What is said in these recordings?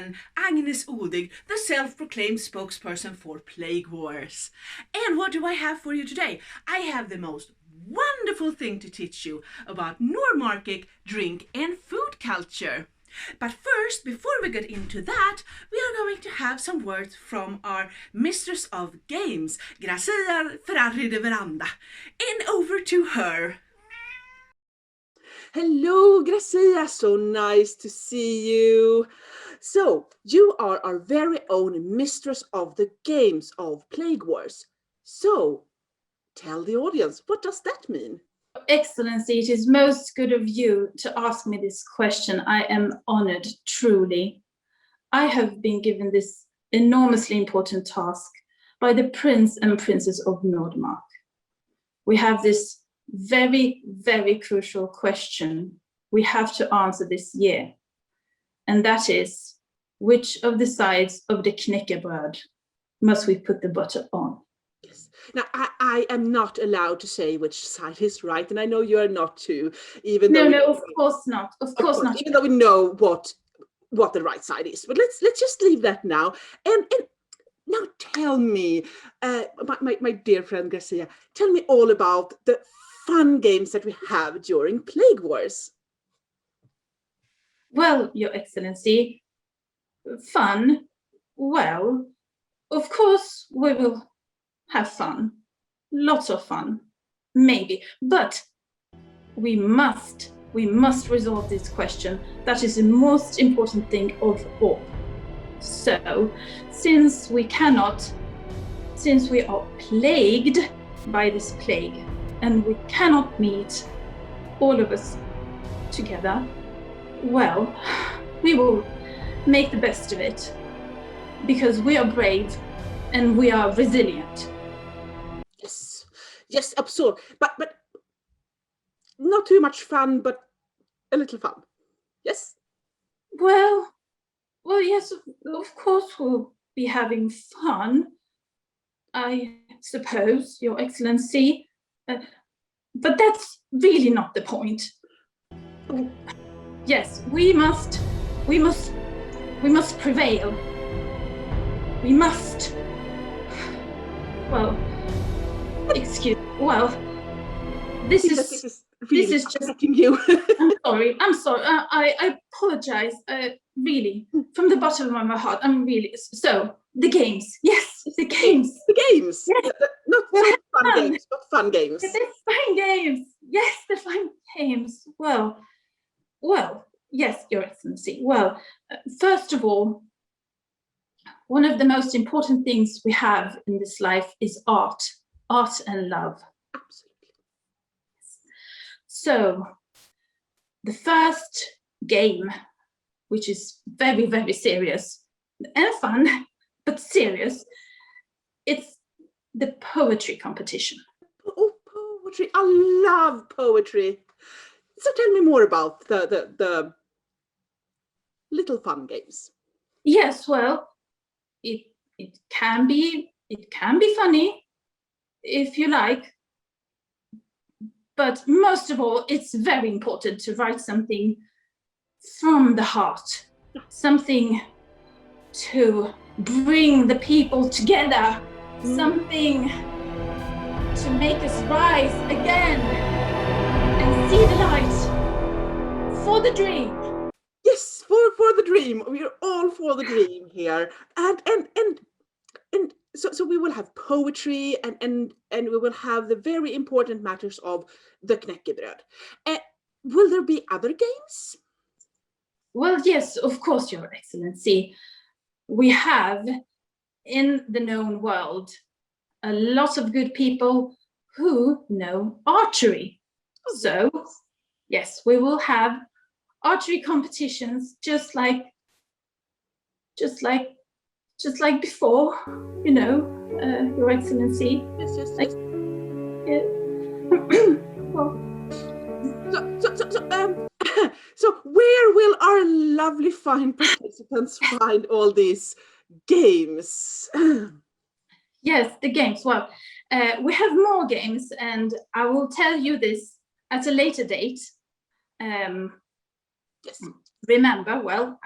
again, Agnes Odygd, the self-proclaimed spokesperson for Plague Wars. And what do I have for you today? I have the most wonderful thing to teach you about Nordmarkian drink and food culture. But first, before we get into that, we are going to have some words from our Mistress of Games, Gracia Ferrari de Veranda. And over to her. Hello, Gracia, so nice to see you. So, you are our very own Mistress of the Games of Plague Wars. So, tell the audience, what does that mean? Excellency, it is most good of you to ask me this question. I am honored, truly. I have been given this enormously important task by the Prince and Princess of Nordmark. We have this very, very crucial question we have to answer this year. And that is, which of the sides of the knäckebröd must we put the butter on? Yes. Now, I am not allowed to say which side is right, and I know you are not too, even though... No, of course not. Of course not. Even though we know what the right side is. But let's just leave that now. And now tell me, my dear friend Gracia, tell me all about the fun games that we have during Plague Wars. Well, Your Excellency, fun? Well, of course we will have fun. Lots of fun, maybe. But we must resolve this question. That is the most important thing of all. So, since we are plagued by this plague, and we cannot meet all of us together, well, we will make the best of it, because we are brave and we are resilient. Yes, absurd. But not too much fun, but a little fun. Yes? Well, yes, of course we'll be having fun, I suppose, Your Excellency. But that's really not the point. Yes, we must prevail. We must. Well, excuse. Well, this is just affecting you. I'm sorry. I apologize. Really, from the bottom of my heart. I'm really so. The games, yes, the games. The games. Yes. Not fun games, but fun games. The fun games. Yes, the fun games. Well, yes, Your Excellency. Well, first of all, one of the most important things we have in this life is art and love. Absolutely. So, the first game, which is very, very serious and fun, but serious, it's the poetry competition. Oh, poetry. I love poetry. So tell me more about the little fun games. Yes, well, it can be funny if you like, but most of all, it's very important to write something from the heart, something to bring the people together, something to make us rise again and see the light for the dream. Yes, for the dream. We are all for the dream here. And so we will have poetry and we will have the very important matters of the knäckebröd. Will there be other games? Well, yes, of course, Your Excellency. We have in the known world a lot of good people who know archery. So, yes, we will have archery competitions just like before, you know, Your Excellency. Yes. Like, well, so where will our lovely fine participants find all these games? yes, the games. Well, we have more games, and I will tell you this at a later date. Yes. Remember, well,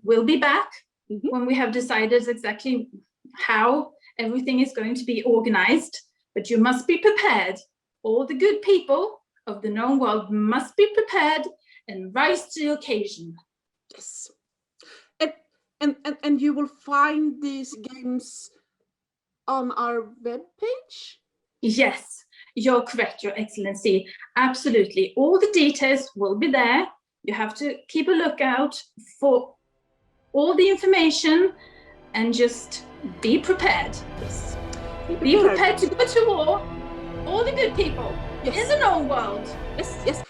we'll be back when we have decided exactly how everything is going to be organized. But you must be prepared. All the good people of the known world must be prepared and rise to the occasion. Yes. And you will find these games on our webpage? Yes, you're correct, Your Excellency. Absolutely. All the details will be there. You have to keep a lookout for all the information and just be prepared. Yes. Be prepared to go to war. All the good people in the known world. Yes.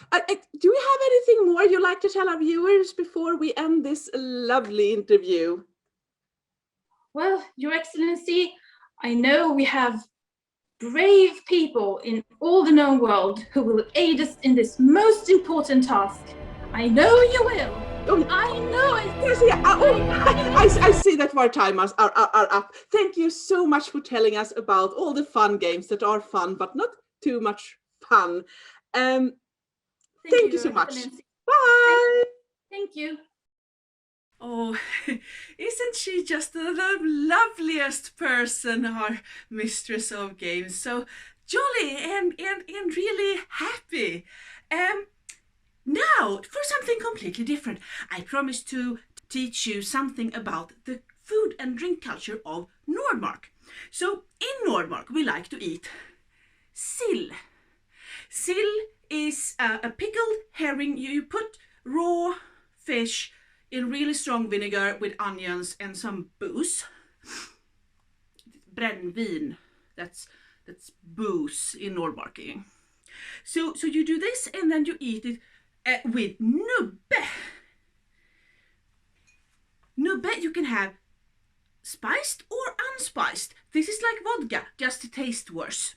Do we have anything more you'd like to tell our viewers before we end this lovely interview? Well, Your Excellency, I know we have brave people in all the known world who will aid us in this most important task. I know you will. Oh, I know it. Yes, yeah. I see that our timers are up. Thank you so much for telling us about all the fun games that are fun, but not too much fun. Thank you so much. Bye. Thank you. Oh, isn't she just the loveliest person, our Mistress of Games? So jolly and really happy. Now, for something completely different, I promised to teach you something about the food and drink culture of Nordmark. So in Nordmark, we like to eat sill. Sill is a pickled herring. You put raw fish in really strong vinegar with onions and some booze. Brännvin, that's booze in Nordmarking. So you do this and then you eat it with nubbe. Nubbe you can have spiced or unspiced. This is like vodka, just to taste worse.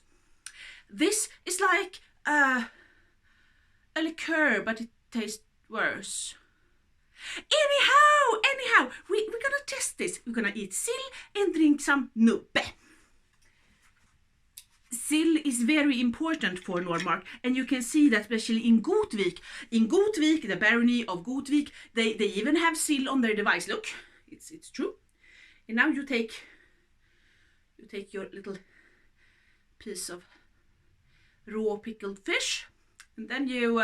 This is like a liqueur, but it tastes worse. Anyhow, we're gonna test this. We're gonna eat sill and drink some nubbe. Sill is very important for Nordmark, and you can see that especially in Gotvik. In Gotvik, the barony of Gotvik, they even have sill on their device. Look, it's true. And now you take your little piece of raw pickled fish, and then you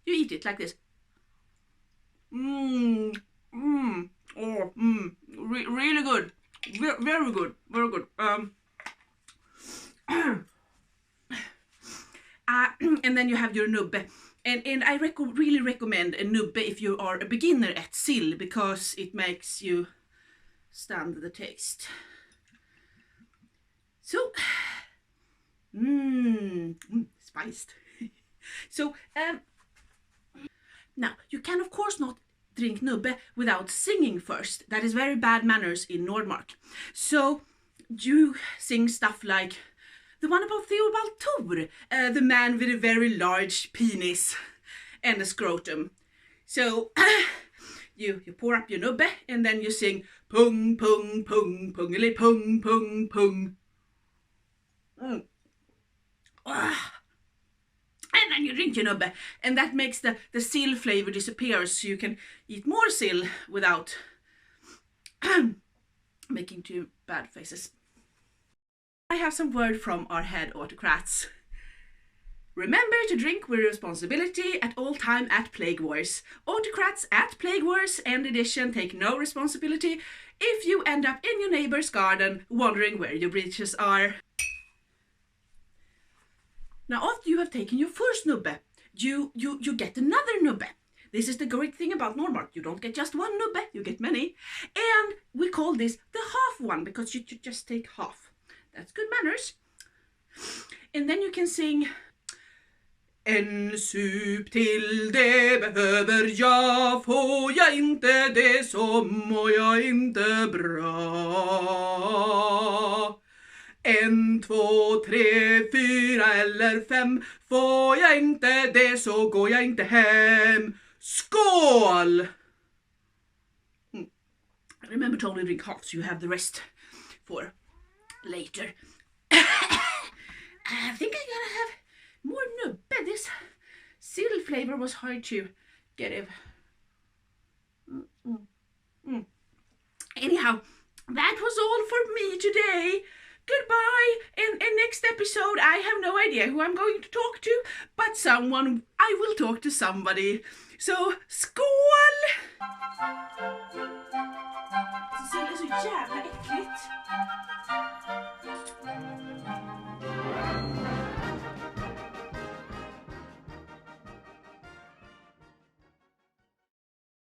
eat it like this. Really good. Very good. Very good. And then you have your nubbe. And I really recommend a nubbe if you are a beginner at sill, because it makes you stand the taste. So, spiced. So, now, you can of course not drink nubbe without singing first. That is very bad manners in Nordmark. So, you sing stuff like the one about Theobald Thor, the man with a very large penis and a scrotum. So, you pour up your nubbe and then you sing pung, pung, pung, pungeli, pung, pung, pung. And then you drink your nubbe, and that makes the sill flavor disappear, so you can eat more sill without making too bad faces. I have some word from our head autocrats. Remember to drink with responsibility at all time at Plague Wars. Autocrats at Plague Wars and edition take no responsibility if you end up in your neighbor's garden wondering where your breeches are. Now, after you have taken your first nubbe, you get another nubbe. This is the great thing about Nordmark. You don't get just one nubbe, you get many. And we call this the half one, because you just take half. That's good manners. And then you can sing En sup till det behöver jag, får jag inte det så mår jag inte bra. 1, 2, 3, 4 eller 5. Får jag inte det så går jag inte hem. Skål! Remember to only drink half so you have the rest for later. I think I'm gonna have more nubbe. This sill flavor was hard to get. Anyhow, that was all for me today. Goodbye. In next episode, I have no idea who I'm going to talk to, but I will talk to somebody. Så skål! Det ser så jävla äckligt.